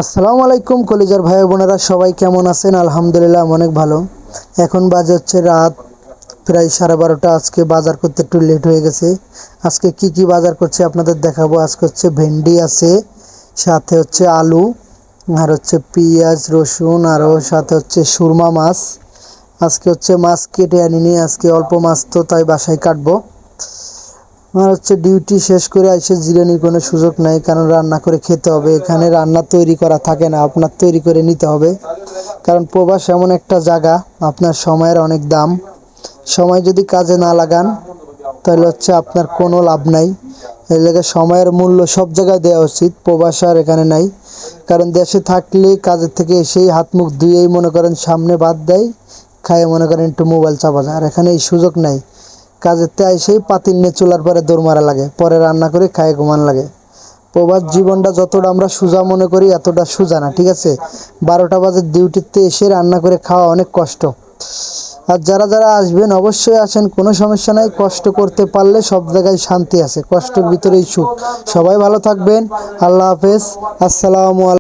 আসসালামু আলাইকুম কলিজার ভাই বোনেরা, সবাই কেমন আছেন? আলহামদুলিল্লাহ অনেক ভালো। এখন বাজে হচ্ছে রাত প্রায় 12:30। আজকে বাজার করতে একটু লেট হয়ে গেছে। আজকে কি কি বাজার করছে আপনাদের দেখাবো। আজকে হচ্ছে ভেন্ডি আছে, সাথে হচ্ছে আলু, আর হচ্ছে পেঁয়াজ রসুন, আরও সাথে হচ্ছে সুরমা মাছ। আজকে হচ্ছে মাছ কেটে আনিনি, আজকে অল্প মাছ তো তাই বাসায় কাটবো। আমার হচ্ছে ডিউটি শেষ করে এসে জিরানির কোনো সুযোগ নাই, কারণ রান্না করে খেতে হবে। এখানে রান্না তৈরি করা থাকে না, আপনার তৈরি করে নিতে হবে। কারণ প্রবাস এমন একটা জায়গা, আপনার সময়ের অনেক দাম। সময় যদি কাজে না লাগান তাহলে হচ্ছে আপনার কোনো লাভ নাই। এই লেগে সময়ের মূল্য সব জায়গায় দেওয়া উচিত, প্রবাস আর এখানে নাই। কারণ দেশে থাকলে কাজের থেকে এসেই হাত মুখ ধুয়েই মনে করেন সামনে ভাত দেয়, খায় মনে করেন একটু মোবাইল চাপা যায়। আর এখানে এই সুযোগ নাই। কাজের তে এসেই পাতিল নিয়ে চুলার পরে দৌড় মারা লাগে, পরে রান্না করে খায় ঘুমান লাগে। প্রবাস জীবনটা যতটা আমরা সোজা মনে করি এতটা সোজা না, ঠিক আছে? 12টা বাজে ডিউটিতে এসে রান্না করে খাওয়া অনেক কষ্ট। আর যারা যারা আসবেন অবশ্যই আসেন, কোনো সমস্যা নাই। কষ্ট করতে পারলে সব জায়গায় শান্তি আছে, কষ্টের ভিতরেই সুখ। সবাই ভালো থাকবেন। আল্লাহ হাফেজ। আসসালামু আলাইকুম।